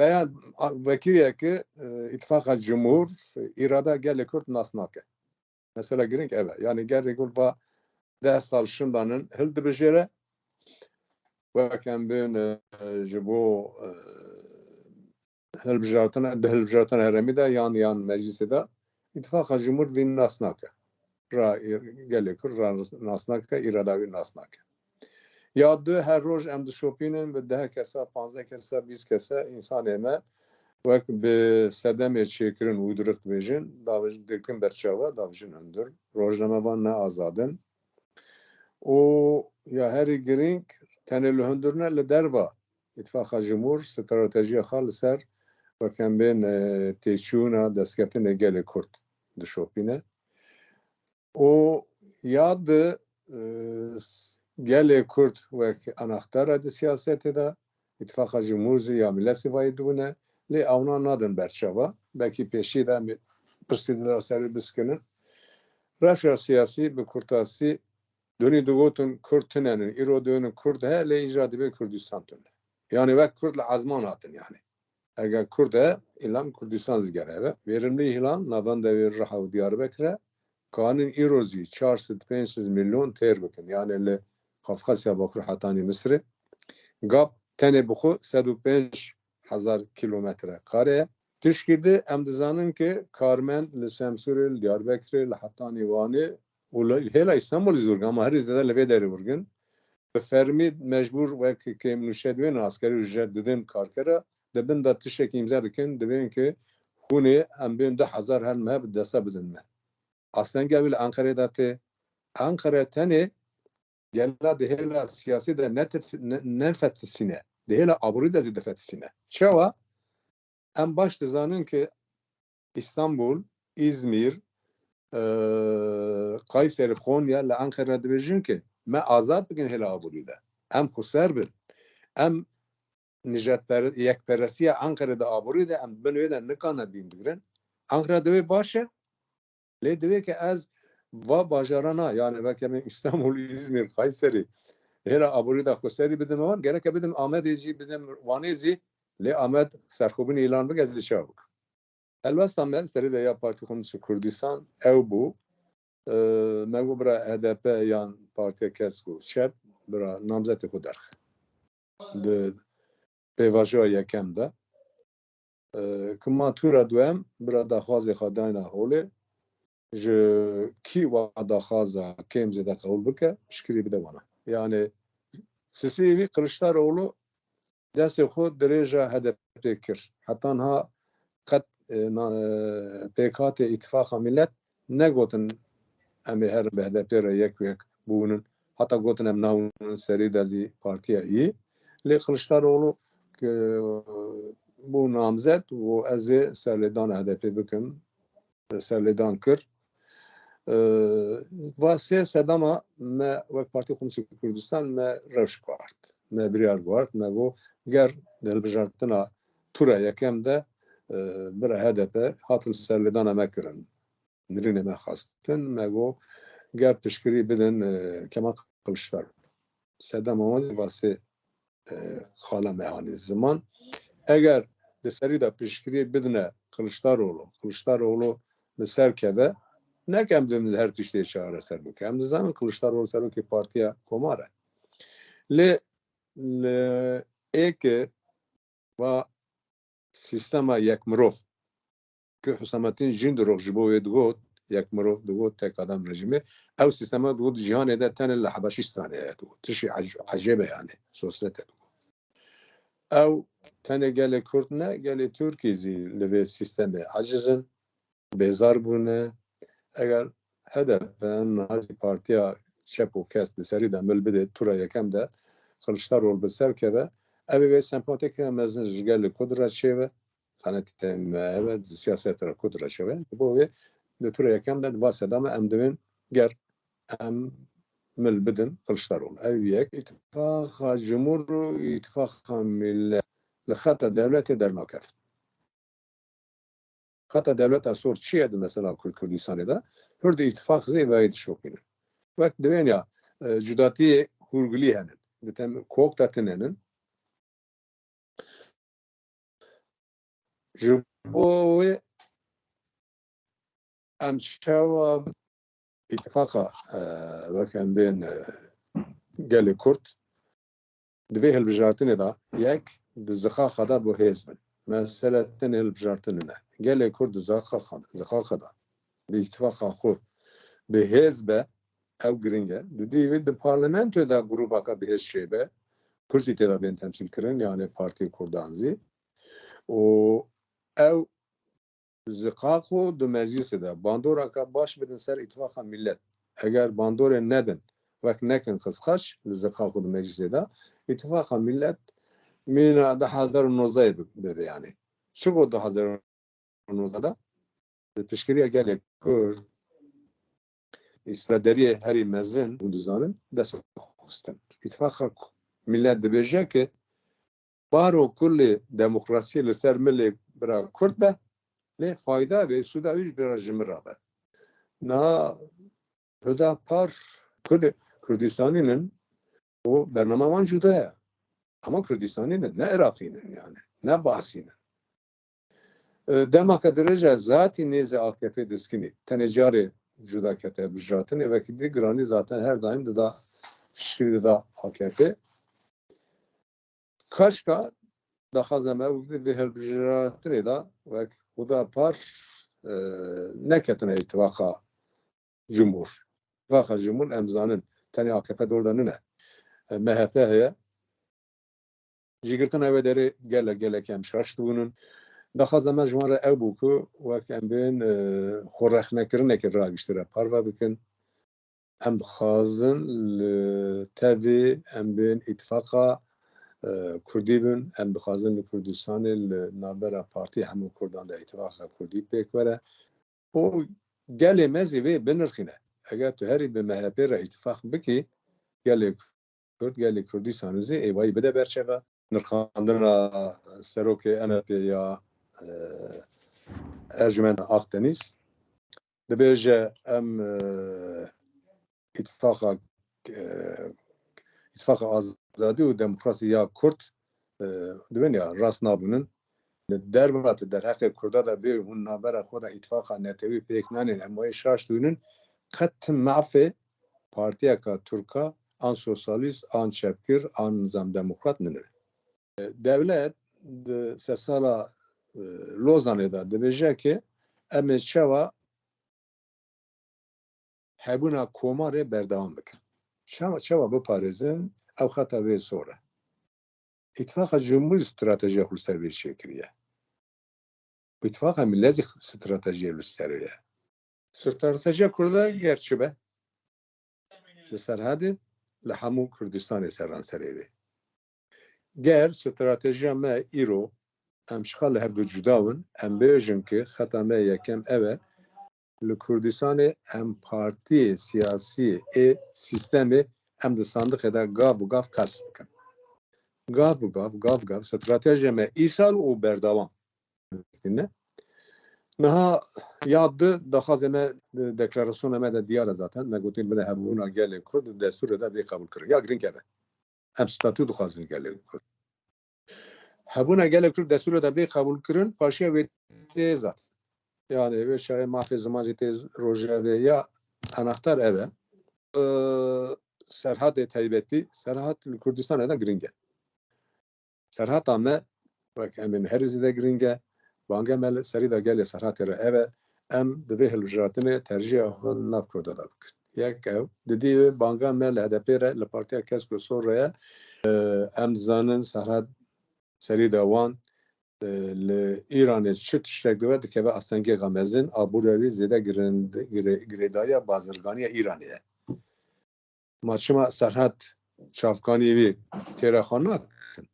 beyan vekiliye ki ittifaka cumhur irada gelek Kürt nasnake. Mesela girin evet. Yani gerek va 10 sal şundanın hildi bejere ve kan ben jibo hilbijatan heremi de yan meclisi de ittifaka cumhur vin nasnake. Ra gelek Kürt ra nasnake irada vin nasnake. Ya de her roj em dişopinin ve 10 kesa 15 kesa 20 kesa insan eme وقت به صدم چیکرین ویدرخت بیشین داوج دکن برچاوا داوجین اندر روزنامه وان نه آزادن و یا هری گرینگ تنه لهندرنا لدربا اتفاق جمهور استراتژی خال سر و کم بین تیچونا دستگفتن گل کرد دشوپینه و یاد گل کرد و اناختار د سیاست دا اتفاق جمهور یا ملت وایدونه لی اونا نادن برچاوا belki peşi de presidiler seri biskinin rafya siyasi bir kurtasi dönü dugotun Kürtünenin iro dönü Kürt he le icra dibe Kürdistan tünne yani ve Kürtle azman atın yani eğer Kürt he ilam Kürdistan zgere verimli ilan navanda ve rahav Diyarbakır'a kanun irozi 400-500 milyon ter bakın yani le Kafkasya Bakır Hatani Mısır'ı gap tane buxu 105,000 kilometre kare tişkide em dizanin ki Karmend li Semsûrê Diyarbakırê li Hetanî Wanê û hêla İstanbulê zûrgin ama herî zêde li vê derê vurgin bi fermî mecbûr wek kêmnûşedwên askerî ji didin karkera dibin da tişekî îmza dikin dibên ki hûnê em bên 10,000 hel me bi desta bidin me aslen gevî li Enqereyê da tê Ankara tenê gela de hêla siyasî de nefetisîne de hêla aborî de zî difetisîne çawa em baş dizanin ki İstanbul, İzmir, Kayseri, Konya li Ankara dibêjin ki me azad bikin hêla aborî de em xweser bin em yekperestiya Ankara'da aborî de em bin wê de nikane bîn bigirin Ankara divê baş e lê divê ki ez va bajarana yani belki em İstanbul, İzmir, Kayseri hêla aborî de xweserî bidim wan gerek bidim Amedê jî bidim Wanê jî lê Amed serxwebûnê îlan bike ez dişa bikim Elbette me serî de ya Partî Komünîst Kurdistan ew bû me got bira HDP yan Partiya Kesk û Çep bira namzetê xwe derxe di pêvajoya yekem de tura duem bira daxwazê xwe dayna holê ji kî wa daxwaza kêm zêde qebûl bike piştgirî bide wana yani sisî wî Kiliçdaroğlu destê xwe dirêja HDP kir heta niha qet pêkhatê îttifaqa millet negotin em ê herin bi HDP re yek bûnin heta gotin em nawin serî de zî partiya î lê Kiliçdaroğlu bû namzet û ez ê serlêdana HDP bikim serlêdan kir va sê sedema me wek Partî Komünîst Kurdistan me rewş xwart me biryar xwart me got ger di hilbijartina tura yekem de bira HDP hatin serlêdana me kirin nirînê me xwestin me got ger piştgirî bidin Kemal Kılıçdaroğlu sedema wan va sê xala mehanî ziman eger di serî de piştgirî bidine Kılıçdaroğlu li ser keve nek em din her tiştê çareser bike em dizanin Kılıçdaroğlu serokê Partiya Komar e lê li êkê va sîstema yek mirov ki Hüsamettin jîn dirok ji bo wê digot yek mirov digot tek adam rejimê ew sîstema digot jiyanê de tenê li Hebeşîstanê heye digot tişî ecêb e yani sosyete ew tenê gelê Kurd ne gelê Tirkî zî li vê sîstemê ecizin bêzar bûne eger HDP nazî Partiya Çep û Kesk li serî de mil bide tura yekem de Kılıçdaroğlu bi ser keve ew ê wê sempatîk mezin ji gel li Kurd re çêve xanetê me evet siyaset re Kurd re çêve bo wê li tura yekem de va sedama em divên ger em mil bidin Kılıçdaroğlu ev yek îttifaqa cumhur û îttifaqa millet li xeta devletê dernakevin xeta devleta sor çi ye mesela Kurdistanê de hir di îttifaq zê veyê dişopînin wek divên ya cudatiyê hûrgilî henin di tem kok de tin henin جبو ام شوا اتفاقا وكان بين قال كرد دوی هلبجارتنی دا یک دزخا خدا بو هزبن مسئله تن هلبجارتنی نه گله کرد زخا خدا به اتفاق خود به هزب او گرینگه دوی د پارلمانتو دا گروپا کا به هز شیبه کرسی تدا بین تمثیل کرن یعنی پارتی کردانزی و او زقاقو دو مجلس دا باندورا کا باش بدن سر اتفاق ملت اگر باندور ندن وقت نکن خسخش زقاقو دو مجلس دا اتفاق ملت من 2019 بده yani. Şu bu 2019'da tişkiliye gelip kur İsrailiye heri mezin bu düzenin dest xustin. İttifak millet dibêje ki baro kulli demokrasiye li ser milli bira Kurd be lê fayda ve suda üç bira jimira be. Na Hüdapar Kürdistan'ın o bernamaman cudaya. Ama Kürdistan'ın ne Irak'ının yani. Ne bahsinin. Demek derece zaten neze AKP diskini. Tenecari juda kete bijratını ve ki grani zaten her daim da şişkili da AKP. Kaçka daha zaman ve her bijratını da ve bu da par ne ketine ittifaka cumhur. İttifaka cumhur emzanın tane AKP doğrudan ne? MHP heye Jigirtin evederi gele kem şaştı bunun. Daha zaman jwara ev buku wek em bên xorexnekirinek ragiştire parva bikin em dixwazin li tevê em bên îtifaqa Kurdî bin em dixwazin li Kurdistanê li navbera partî hemû Kurdan de îtifaqa Kurdî pêk were û gelê mezî wê binirxîne eger tu herî bi MHP re îtifaq bikî gelê Kurd gelê Kurdistanê zê êvayî bide berçeva nirxandina serokê MHP ya Ercüment Akdeniz dibêje em ittifaqa azadî û demokrasî ya Kurd dibin ya rast nabûnin li dervata derheqê Kurda da bê hûn navbera xwe de îtifaqa netewî pêk nanên em wayê şaş dûnin qet tim mafê partiyeka Türka an sosyalîst an çepkir an nizam demokrat ninin. Devlet di sesala Lozanê da dibêje ki em ê çawa hebûna komarê berdewam bikin. Çawa biparêzin ew xeta wê sor e. İttifaqa Cumhurî stratejiya xwe li ser vê çêkiriye. İttifaqa Millî stratejiya li ser ye. Stratejiya Kurda ger çi be? Li serhedê li hemû Kurdistanê seranserê vê. Ger stratejiya me îro em ji xwe li hev cudawin em bêjin ki xeta me yekem ev e li Kurdistanê em partiyê siyasî ê sistemê em di sandiqê de gav û gav qers bikin. Gav û gav stratejiya me îsal û berdewam. Ne? Niha ya daxwazê me deklarasyona me de diyar e zaten me gotin bide hebûna gelê Kurd destûrê de vê qebûl kirin. Ya girîng e be. Em statû dixwazin gelê Kurd. Hebûna gelê Kurd destûrê de vê qebûl kirin paşiya wê tê zat. Yani wê şayê mafê ziman jî tê rojevê ya anahtar ev e serhadê taybetî serhad li Kurdistanê de giring e. Serhata me wek em ên herîzê de giring e banga me serî de gelê serhatê re ev e em di vê hilbijartinê tercîya xwe nav Kurda da bikin. Yek ew di dî banga me li HDP re li Partiya Kesk û Sor re ye em dizanin serhad serî de wan li İranê çi tiştek dibe dikeve astengêxa mezin aborewî zêde girêdariya bazirganiya İranê ye. Ma çima serhad çavkanî wî têre xwe nakin